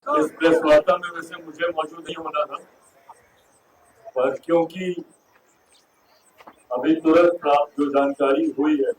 इस प्रेस वार्ता में वैसे मुझे मौजूद नहीं होना था, पर क्योंकि अभी तुरंत प्राप्त जो जानकारी हुई है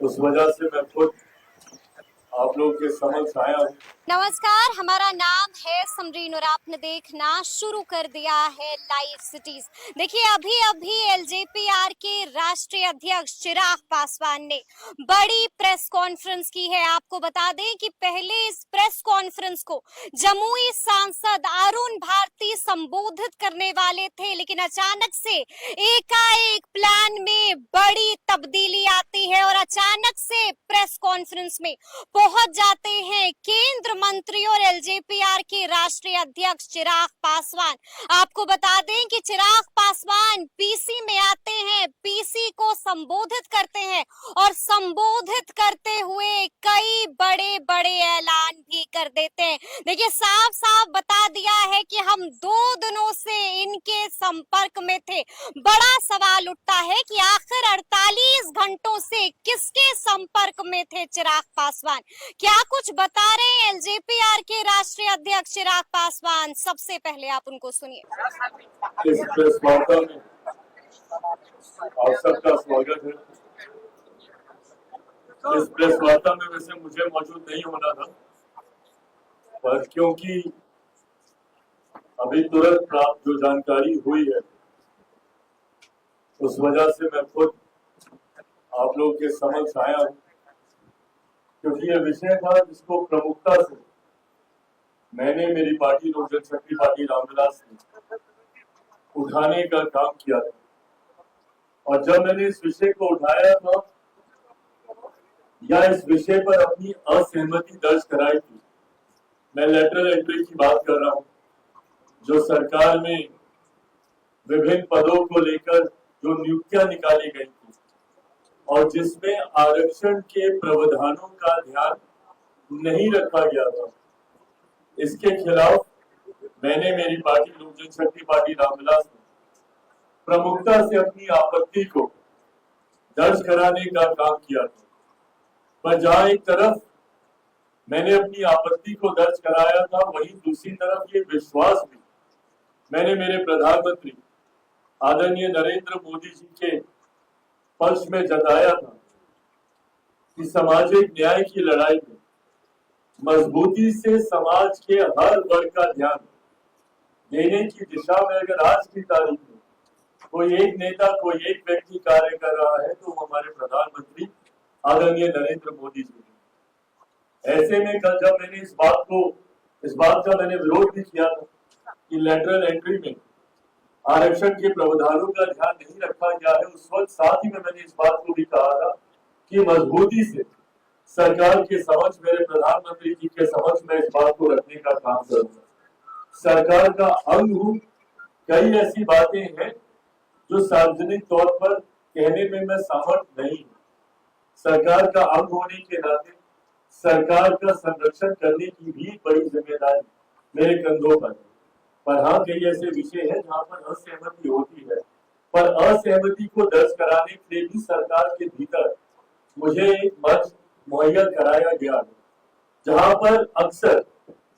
उस वजह से मैं खुद आप लोगों के समक्ष आया हूँ। नमस्कार, हमारा नाम है समरीन और आपने देखना शुरू कर दिया है लाइव सिटीज। देखिए, अभी अभी एलजेपीआर के राष्ट्रीय अध्यक्ष चिराग पासवान ने बड़ी प्रेस कॉन्फ्रेंस की है। आपको बता दें कि पहले इस प्रेस कॉन्फ्रेंस को जमुई सांसद अरुण भारती संबोधित करने वाले थे, लेकिन अचानक से एकाएक प्लान में बड़ी तब्दीली आती है और अचानक से प्रेस कॉन्फ्रेंस में पहुंच जाते हैं केंद्र मंत्री और एलजेपीआर के राष्ट्रीय अध्यक्ष चिराग पासवान। आपको बता दें कि चिराग पासवान पीसी में आते हैं, पीसी को संबोधित करते हैं और संबोधित करते हुए कई बड़े बड़े ऐलान भी कर देते हैं। देखिए, साफ साफ बता दिया है कि हम 2 दिनों से इनके संपर्क में थे। बड़ा सवाल उठता है कि आखिर 48 घंटों से किसके संपर्क में थे चिराग पासवान? क्या कुछ बता रहे हैं एलजेपीआर के राष्ट्रीय अध्यक्ष चिराग पासवान? सबसे पहले आप उनको सुनिए। इस प्रेस वार्ता में आप सबका स्वागत है। इस प्रेस वार्ता में वैसे मुझे मौजूद नहीं होना था, पर क्योंकि अभी तुरंत प्राप्त जो जानकारी हुई है उस वजह से मैं खुद आप लोगों के समक्ष आया हूँ, क्योंकि यह विषय था जिसको प्रमुखता से मैंने मेरी पार्टी लोक जनशक्ति पार्टी रामविलास ने उठाने का काम किया था। और जब मैंने इस विषय को उठाया था या इस विषय पर अपनी असहमति दर्ज कराई थी, मैं लेटरल एंट्री की बात कर रहा हूँ, जो सरकार में विभिन्न पदों को लेकर जो नियुक्तियां निकाली गई थी और जिसमें आरक्षण के प्रावधानों का ध्यान नहीं रखा गया था, इसके खिलाफ मैंने मेरी पार्टी लोक जनशक्ति पार्टी रामविलास ने प्रमुखता से अपनी आपत्ति को दर्ज कराने का काम किया था। पर जहां एक तरफ मैंने अपनी आपत्ति को दर्ज कराया था, वहीं दूसरी तरफ ये विश्वास भी मैंने मेरे प्रधानमंत्री आदरणीय नरेंद्र मोदी जी के पक्ष में जताया था कि सामाजिक न्याय की लड़ाई में मजबूती से समाज के हर वर्ग का ध्यान देने की दिशा में अगर आज की तारीख में कोई एक नेता, कोई एक व्यक्ति कार्य कर रहा है तो हमारे प्रधानमंत्री आदरणीय नरेंद्र मोदी जी ने। ऐसे में कल जब मैंने इस बात का मैंने विरोध भी किया था कि लेटरल एंट्री में आरक्षण के प्रावधानों का ध्यान नहीं रखा गया है, उस वक्त साथ ही में मैंने इस बात को भी कहा था कि मजबूती से सरकार के समक्ष, मेरे प्रधानमंत्री जी के समक्ष मैं इस बात को रखने का काम करूंगा। सरकार का अंग हूं, कई ऐसी बातें हैं जो सार्वजनिक तौर पर कहने में मैं समर्थ नहीं हूं। सरकार का अंग होने के नाते सरकार का संरक्षण करने की भी बड़ी जिम्मेदारी मेरे कंधों पर है। पर हाँ, कई ऐसे विषय हैं जहां पर असहमति होती है, पर असहमति को दर्ज कराने के लिए भी सरकार के भीतर मुझे एक मंच मुहैया कराया गया है, जहां पर अक्सर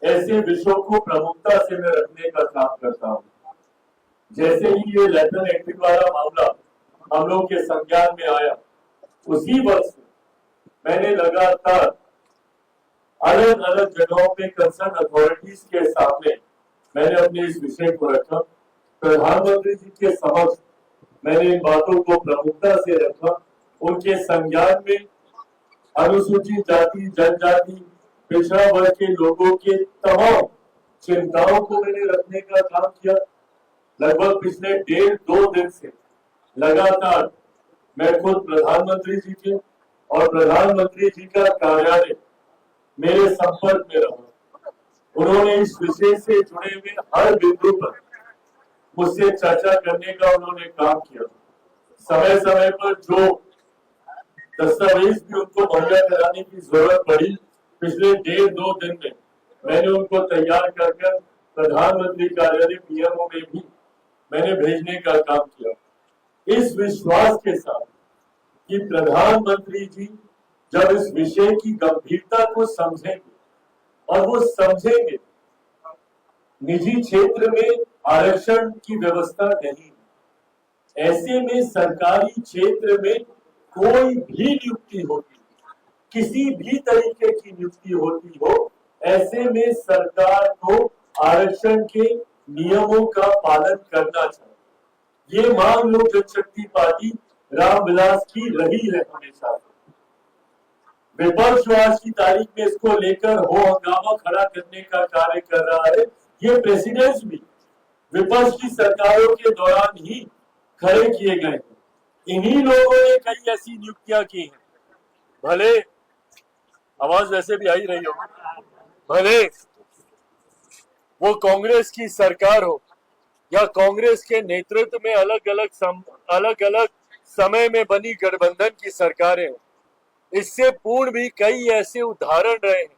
ऐसे विषयों को प्रमुखता से मैं रखने का काम करता हूँ। जैसे ही ये लेटरल एंट्री वाला मामला हम लोग के संज्ञान में आया, उसी वक्त से मैंने लगातार अलग अलग जगहों पे कंसर्न अथॉरिटीज के सामने मैंने अपने इस विषय को रखा। प्रधानमंत्री जी के समक्ष मैंने इन बातों को प्रमुखता से रखा। उनके संज्ञान में अनुसूचित जाति, जनजाति, पिछड़ा वर्ग के लोगों के तमाम चिंताओं को मैंने रखने का काम किया। लगभग पिछले 1.5-2 दिन से लगातार मैं खुद प्रधानमंत्री जी के और प्रधानमंत्री जी का कार्यालय मेरे संपर्क में रहा। उन्होंने इस विषय से जुड़े हुए हर बिंदु पर मुझसे चर्चा करने का उन्होंने काम किया। समय समय पर जो दस्तावेज भी उनको मुहैया कराने की जरूरत पड़ी, पिछले 1.5-2 दिन में मैंने उनको तैयार कर प्रधानमंत्री कार्यालय पीएमओ में भी मैंने भेजने का काम किया, इस विश्वास के साथ कि प्रधानमंत्री जी जब इस विषय की गंभीरता को समझेंगे और वो समझेंगे निजी क्षेत्र में आरक्षण की व्यवस्था नहीं। ऐसे में सरकारी क्षेत्र में कोई भी नियुक्ति होती, किसी भी तरीके की नियुक्ति होती हो, ऐसे में सरकार को आरक्षण के नियमों का पालन करना चाहिए। ये मांग लोक जनशक्ति पार्टी रामविलास की रही है हमेशा। विपक्ष आज की तारीख में इसको लेकर हो हंगामा खड़ा करने का कार्य कर रहा है। ये प्रेसिडेंट्स भी विपक्ष की सरकारों के दौरान ही खड़े किए गए हैं। इन्हीं लोगों ने कई ऐसी नियुक्तियां की हैं, भले आवाज वैसे भी आ ही रही हो, भले वो कांग्रेस की सरकार हो या कांग्रेस के नेतृत्व में अलग अलग समय में बनी गठबंधन की सरकारें हो। इससे पूर्ण भी कई ऐसे उदाहरण रहे हैं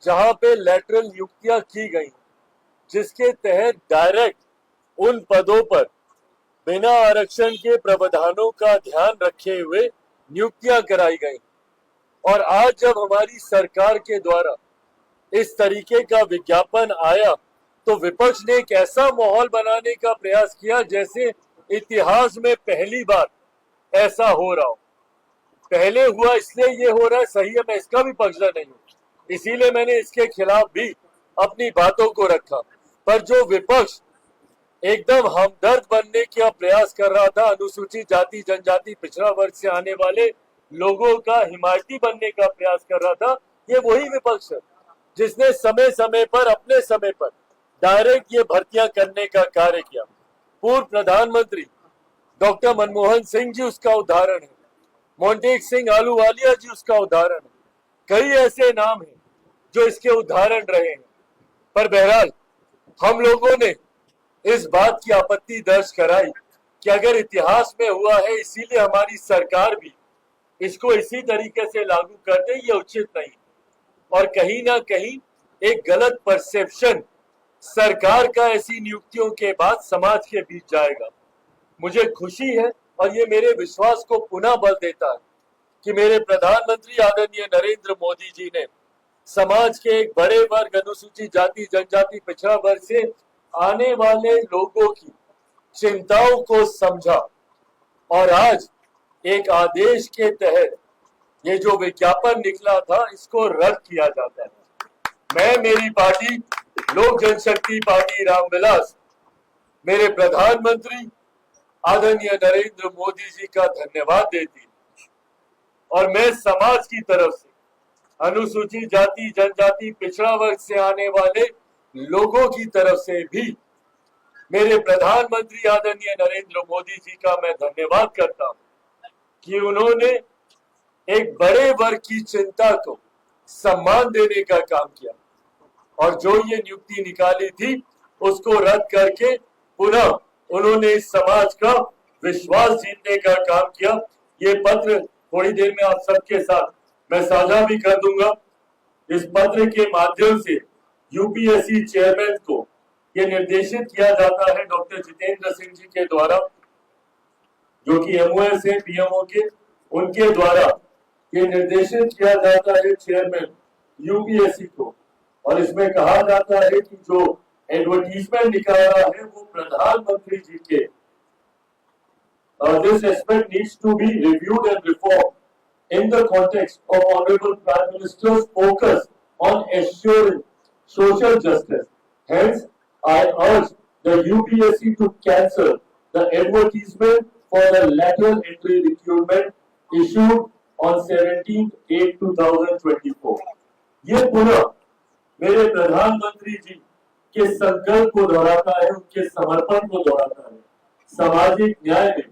जहां पे लैटरल नियुक्तियां की गई, जिसके तहत डायरेक्ट उन पदों पर बिना आरक्षण के प्रावधानों का ध्यान रखे हुए नियुक्तियां कराई गई। और आज जब हमारी सरकार के द्वारा इस तरीके का विज्ञापन आया तो विपक्ष ने एक ऐसा माहौल बनाने का प्रयास किया जैसे इतिहास में पहली बार ऐसा हो रहा हो। पहले हुआ इसलिए ये हो रहा है, सही है, मैं इसका भी पक्षधर नहीं हूं, इसीलिए मैंने इसके खिलाफ भी अपनी बातों को रखा। पर जो विपक्ष एकदम हमदर्द बनने का प्रयास कर रहा था, अनुसूचित जाति जनजाति पिछड़ा वर्ग से आने वाले लोगों का हिमायती बनने का प्रयास कर रहा था, ये वही विपक्ष है जिसने समय समय पर अपने समय पर डायरेक्ट ये भर्तियां करने का कार्य किया। पूर्व प्रधानमंत्री डॉक्टर मनमोहन सिंह जी उसका उदाहरण है, मोंटेक सिंह आलूवालिया जी उसका उदाहरण है, कई ऐसे नाम हैं जो इसके उदाहरण रहे हैं। पर बहरहाल हम लोगों ने इस बात की आपत्ति दर्ज कराई कि अगर इतिहास में हुआ है इसीलिए हमारी सरकार भी इसको इसी तरीके से लागू कर दे, ये उचित नहीं। और कहीं ना कहीं एक गलत परसेप्शन सरकार का ऐसी नियुक्तियों के बाद समाज के बीच जाएगा। मुझे खुशी है और ये मेरे विश्वास को पुनः बल देता है कि मेरे प्रधानमंत्री आदरणीय नरेंद्र मोदी जी ने समाज के एक बड़े वर्ग अनुसूचित जाति जनजाति पिछड़ा वर्ग से आने वाले लोगों की चिंताओं को समझा और आज एक आदेश के तहत ये जो विज्ञापन निकला था इसको रद्द किया जाता है। मैं मेरी पार्टी लोक जनशक्ति पार्टी रामविलास मेरे प्रधानमंत्री आदरणीय नरेंद्र मोदी जी का धन्यवाद देती और मैं समाज की तरफ से अनुसूचित जाति जनजाति पिछड़ा वर्ग से आने वाले लोगों की तरफ से भी मेरे प्रधानमंत्री आदरणीय नरेंद्र मोदी जी का मैं धन्यवाद करता हूं कि उन्होंने एक बड़े वर्ग की चिंता को सम्मान देने का काम किया और जो ये नियुक्ति निकाली थी उसको रद्द करके पुनः उन्होंने इस समाज का विश्वास जीतने का काम किया। ये पत्र थोड़ी देर में आप सबके साथ मैं साझा भी कर दूंगा। इस पत्र के माध्यम से यूपीएससी चेयरमैन को ये निर्देशित किया जाता है डॉक्टर जितेंद्र सिंह जी के द्वारा, जो कि एमओएस है पीएमओ के, उनके द्वारा ये निर्देशित किया जाता है चेयरमैन यूपीएससी को। और इसमें कहा जाता है कि जो एडवर्टीजमेंट निकाला है वो प्रधानमंत्री जी के this aspect needs to be reviewed and reformed in the context of Honorable Prime Minister's focus on assuring social justice. Hence, I urge the UPSC to cancel the advertisement for the lateral entry recruitment issued on 17/8/2024. ये पुनः मेरे प्रधानमंत्री जी के संकल्प को दोहराता है, उनके समर्पण को दोहराता है। सामाजिक न्याय में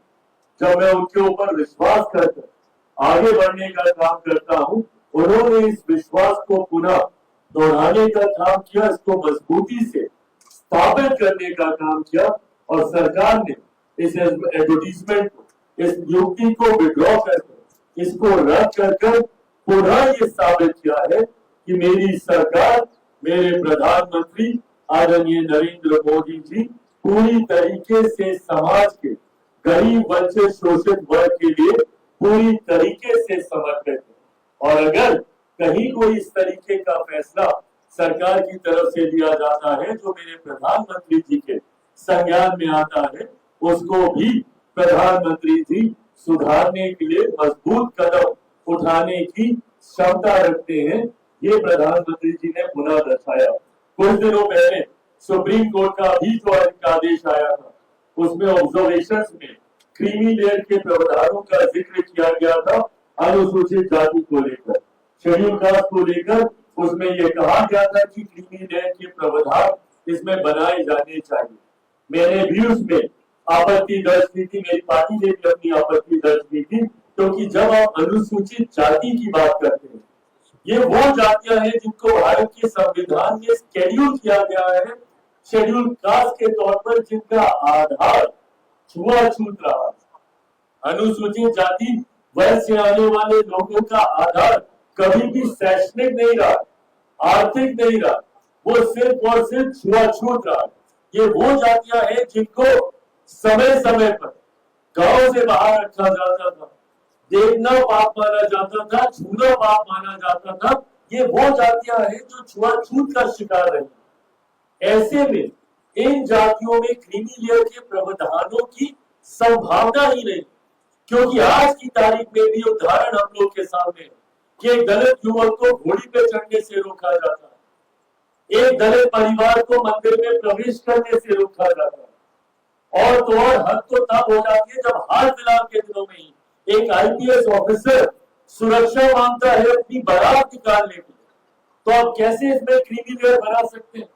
जब मैं उनके ऊपर विश्वास करकर आगे बढ़ने का काम करता हूं, उन्होंने इस विश्वास को पुनः दोहराने का काम किया, इसको मजबूती से स्थापित करने का काम किया और सरकार ने इस एडवर्टीजमेंट को, इस नियुक्ति को विड्रॉ करके इसको रद्द कर पुनः ये साबित किया है कि मेरी सरकार, मेरे प्रधानमंत्री आदरणीय नरेंद्र मोदी जी पूरी तरीके से समाज के गरीब वंचित शोषित वर्ग के लिए पूरी तरीके से समर्पित है। और अगर कहीं कोई इस तरीके का फैसला सरकार की तरफ से दिया जाता है, जो मेरे प्रधानमंत्री जी के संज्ञान में आता है, उसको भी प्रधानमंत्री जी सुधारने के लिए मजबूत कदम उठाने की क्षमता रखते हैं। ये प्रधानमंत्री जी ने पुनः दर्शाया। कुछ दिनों पहले सुप्रीम कोर्ट का भी जो आदेश आया था, उसमें ऑब्जर्वेशंस में क्रीमी लेयर के प्रावधानों का जिक्र किया गया था अनुसूचित जाति को लेकर, शेड्यूल कास्ट को लेकर। उसमें यह कहा गया था कि क्रीमी लेयर के प्रावधान इसमें बनाए जाने चाहिए। मैंने भी उसमें आपत्ति दर्ज की थी, मेरी पार्टी ने भी अपनी आपत्ति दर्ज की थी, क्योंकि जब आप अनुसूचित जाति की बात करते हैं, ये वो जातियां हैं जिनको भारत के संविधान में शेड्यूल किया गया है, शेड्यूल कास्ट के तौर पर, जिनका आधार छुआछूत रहा। अनुसूचित जाति वर्ग से आने वाले लोगों का आधार कभी भी शैक्षणिक नहीं रहा, आर्थिक नहीं रहा, वो सिर्फ और सिर्फ छुआछूत रहा। ये वो जातियां हैं जिनको समय समय पर गांव से बाहर रखा जाता था, देखना पाप माना जाता था, छूना पाप माना जाता था। ये वो जातियां हैं जो छुआछूत का शिकार रही। ऐसे में इन जातियों में क्रीमी लेयर के प्रावधानों की संभावना ही नहीं, क्योंकि आज की तारीख में भी उदाहरण हम लोग के सामने है कि एक दलित युवक को घोड़ी पे चढ़ने से रोका जाता है, एक दलित परिवार को मंदिर में प्रवेश करने से रोका जाता है। और तो और हद तो तब हो जाती है जब हाल फिलहाल के दिनों में ही एक आईपीएस ऑफिसर सुरक्षा मांगता है अपनी बारात निकालने के लिए, तो आप कैसे इसमें क्रीमी लेयर बना सकते हैं?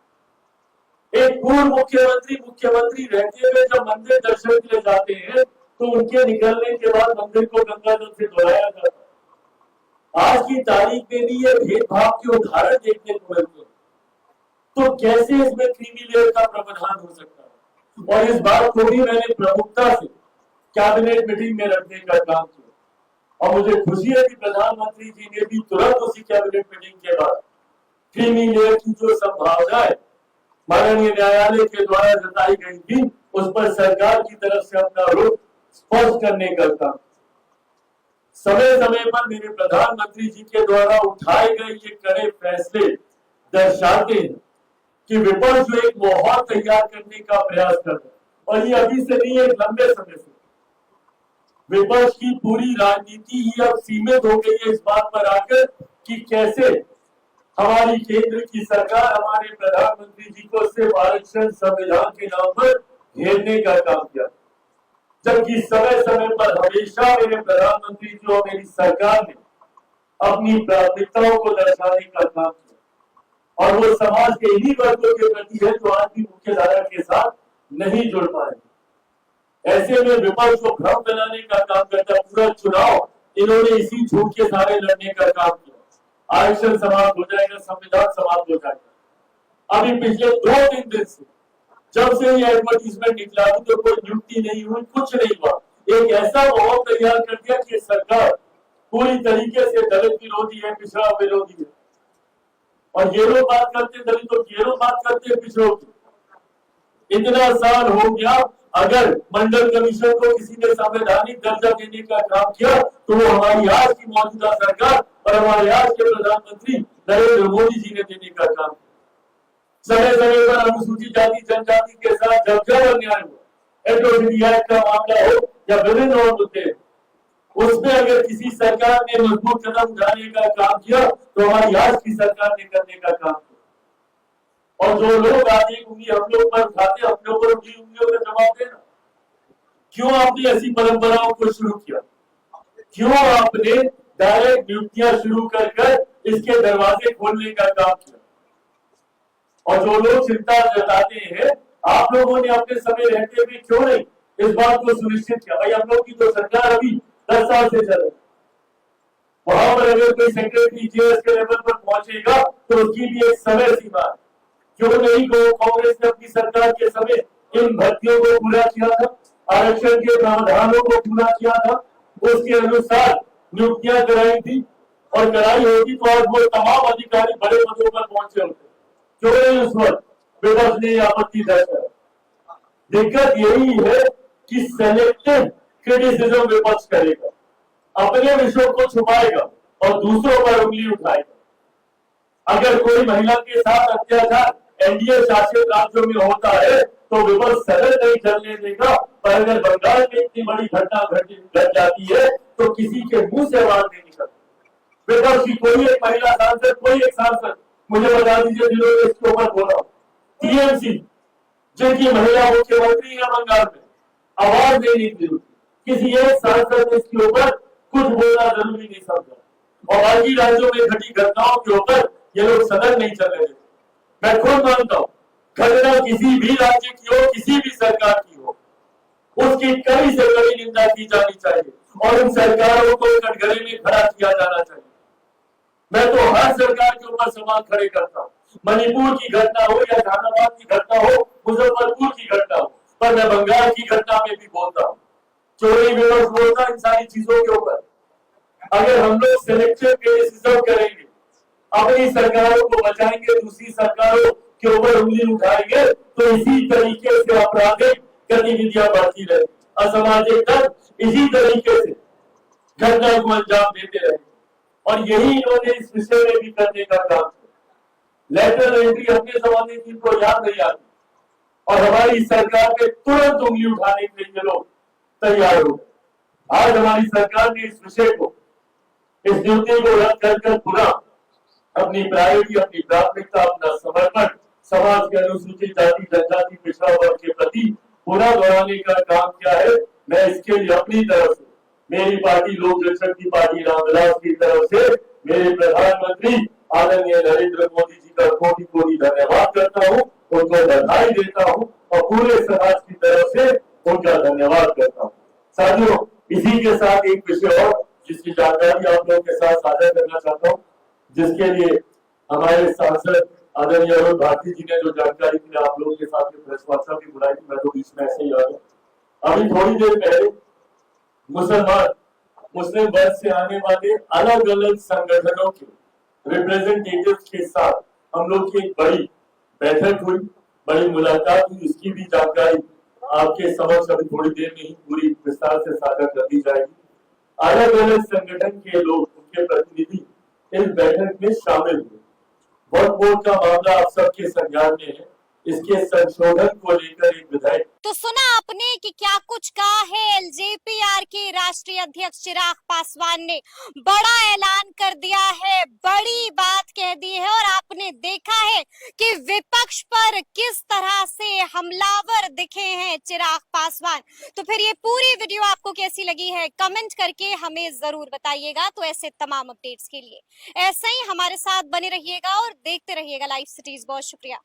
एक पूर्व मुख्यमंत्री रहते हुए जब मंदिर दर्शन के लिए जाते हैं, तो उनके निकलने के बाद मंदिर को गंगा जल से धुलाया जाता है। आज की तारीख में भी ये भेदभाव के उदाहरण देखने को मिलते हैं। तो कैसे इसमें क्रीमी लेयर का प्रावधान हो सकता है? और इस बात को भी मैंने प्रमुखता से कैबिनेट मीटिंग में रखने का काम किया, और मुझे खुशी है कि प्रधानमंत्री जी ने भी तुरंत उसी कैबिनेट मीटिंग के बाद क्रीमी लेयर की जो संभावनाएं माननीय न्यायालय के द्वारा जताई गई थी, उस पर सरकार की तरफ से अपना रुख स्पष्ट करने का काम। समय समय पर मेरे प्रधानमंत्री जी के द्वारा उठाए गए ये कड़े फैसले दर्शाते हैं कि विपक्ष जो एक माहौल तैयार करने का प्रयास कर रहा है, और ये अभी से नहीं, एक लंबे समय से विपक्ष की पूरी राजनीति ही अब सीमित हो गई है इस बात पर आकर कि कैसे हमारी केंद्र की सरकार हमारे प्रधानमंत्री जी को सिर्फ आरक्षण संविधान के नाम पर घेरने का काम किया, जबकि समय समय पर हमेशा मेरे प्रधानमंत्री जी और मेरी सरकार ने अपनी प्राथमिकताओं को दर्शाने का काम किया, और वो समाज के इन्हीं वर्गों के प्रति है जो आज भी मुख्यधारा के साथ नहीं जुड़ पाए। ऐसे में विपक्ष को भ्रम बनाने का काम करता, पूरा चुनाव इन्होंने इसी झूठ के सहारे लड़ने का काम किया। आरक्षण समाप्त हो जाएगा, संविधान समाप्त हो जाएगा। अभी पिछले 2-3 दिन से जब से ये एडवर्टीजमेंट निकला, तो कोई नियुक्ति नहीं हुई, कुछ नहीं हुआ। एक ऐसा माहौल तैयार कर दिया कि सरकार पूरी तरीके से दलित विरोधी है, पिछड़ा विरोधी है, और ये लोग बात करते हैं दलितों की, ये लोग बात करते हैं पिछड़ों की। इतना साल हो गया, अगर मंडल कमीशन को किसी ने संवैधानिक दर्जा देने का काम किया, तो वो हमारी आज की मौजूदा सरकार और हमारे आज के प्रधानमंत्री नरेंद्र मोदी जी ने देने का काम किया। समय समय पर अनुसूचित जाति जनजाति के साथ जब जब अन्याय हुआ, एट्रोसिटी एक्ट का मामला हो या विभिन्न और मुद्दे, उसमें अगर किसी सरकार ने मजबूत कदम उठाने का काम किया, तो हमारी आज की सरकार ने करने का काम किया। और जो लोग आगे उंगली हम लोग पर उठाते, अपने ऊपर उंगली उंगलियों का जवाब देना। क्यों आपने ऐसी परंपराओं को शुरू किया? क्यों आपने डायरेक्ट नियुक्तियां शुरू कर इसके दरवाजे खोलने का काम किया? और जो लोग चिंता जताते हैं, आप लोगों ने अपने समय रहते हुए क्यों नहीं इस बात को सुनिश्चित किया? भाई हम लोग की तो सरकार अभी 10 साल से चल रही, वहां पर अगर कोई सेक्रेटरी जीएस के लेवल पर पहुंचेगा तो उसकी भी एक समय सीमा है। क्यों नहीं कांग्रेस ने अपनी सरकार के समय इन भर्तियों को पूरा किया था, आरक्षण के प्रावधानों को पूरा किया था, उसके अनुसार नियुक्तियां कराई थी, और कराई होती तो आज वो तमाम अधिकारी बड़े पदों पर पहुंचे होते। क्यों नहीं उस वक्त विपक्ष ने आपत्ति दर्ज करा? दिक्कत यही है कि सेलेक्टिव क्रिटिसिज्म विपक्ष करेगा, अपने विषयों को छुपाएगा और दूसरों पर उंगली उठाएगा। अगर कोई महिला के साथ अत्याचार एनडीए शासित राज्यों में होता है तो विपक्ष सदन नहीं चलने देगा, पर अगर बंगाल में इतनी बड़ी घटना घट जाती है तो किसी के मुंह से आवाज नहीं निकलती। विपक्ष की कोई एक महिला सांसद, कोई एक सांसद मुझे बता दीजिए जिन्होंने इसके ऊपर बोला। टीएमसी जिनकी महिला मुख्यमंत्री है बंगाल में, आवाज नहीं निकली, किसी एक सांसद ने इसके ऊपर कुछ बोलना जरूरी नहीं समझा, और बाकी राज्यों में घटी घटनाओं के ऊपर ये लोग सदन नहीं चलने देते। मैं खुद मानता हूं घटना किसी भी राज्य की हो, किसी भी सरकार की हो, उसकी कड़ी से कड़ी निंदा की जानी चाहिए और उन सरकारों को कटघरे में खड़ा किया जाना चाहिए। मैं तो हर सरकार के ऊपर सवाल खड़े करता हूं, मणिपुर की घटना हो या जहानाबाद की घटना हो, मुजफ्फरपुर की घटना हो, पर मैं बंगाल की घटना में भी बोलता हूं, चोरी विवश बोलता इन सारी चीजों के ऊपर। अगर हम लोग सिलेक्टिव क्रिटिसिज्म करेंगे, अपनी सरकारों को बचाएंगे, दूसरी सरकारों के ऊपर उंगली उठाएंगे, तो इसी तरीके से आपराधिक गतिविधियां बढ़ती रहेगी, असामाजिक तत्व इसी तरीके से घटना को अंजाम देते रहेंगे। और यही इन्होंने इस विषय में भी करने का काम किया। लेटरल एंट्री अपने जमाने की इनको याद नहीं आती और हमारी सरकार पे तुरंत उंगली उठाने के लिए लोग तैयार हो गए। आज हमारी सरकार ने इस विषय को, इस ड्यूटी को रद्द कर पुनः अपनी प्रायोरिटी, अपनी प्राथमिकता, अपना समर्पण समाज के अनुसूचित जाति, जनजाति, पिछड़ा वर्ग के प्रति पुनः दोहराने का काम किया है। मैं इसके लिए अपनी तरफ से, मेरी पार्टी लोक जनशक्ति पार्टी रामविलास की तरफ से मेरे प्रधानमंत्री आदरणीय नरेंद्र मोदी जी का कोटि कोटि धन्यवाद करता हूं, उनको बधाई देता हूं और पूरे समाज की तरफ से उनका धन्यवाद करता हूं। साथियों, इसी के साथ एक विषय और जिसकी जानकारी आप लोगों के साथ साझा करना चाहता हूं, जिसके लिए हमारे सांसद आदरणीय अरुण भारती जी ने जो जानकारी के लिए आप लोगों के साथ प्रेस वार्ता भी बुलाई थी, मैं तो बीच में ऐसे ही आ गया। अभी थोड़ी देर पहले मुस्लिम वर्ग से आने वाले अलग अलग संगठनों के रिप्रेजेंटेटिव्स के साथ हम लोग की एक बड़ी बैठक हुई, बड़ी मुलाकात हुई। इसकी भी जानकारी आपके समक्ष अभी थोड़ी देर में ही पूरी विस्तार से साझा कर दी जाएगी। अलग अलग संगठन के लोग, उनके प्रतिनिधि इस बैठक में शामिल हुए। वक्फ बोर्ड का मामला आप सबके संज्ञान में है, इसके संशोधन को लेकर एक विधेयक। तो सुना आपने कि क्या कुछ कहा है एलजेपीआर के राष्ट्रीय अध्यक्ष चिराग पासवान ने। बड़ा ऐलान कर दिया है, बड़ी बात कह दी है और आपने देखा है कि विपक्ष पर किस तरह से हमलावर दिखे हैं चिराग पासवान। तो फिर ये पूरी वीडियो आपको कैसी लगी है कमेंट करके हमें जरूर बताइएगा। तो ऐसे तमाम अपडेट्स के लिए ऐसे ही हमारे साथ बने रहिएगा और देखते रहिएगा लाइव सिटीज। बहुत शुक्रिया।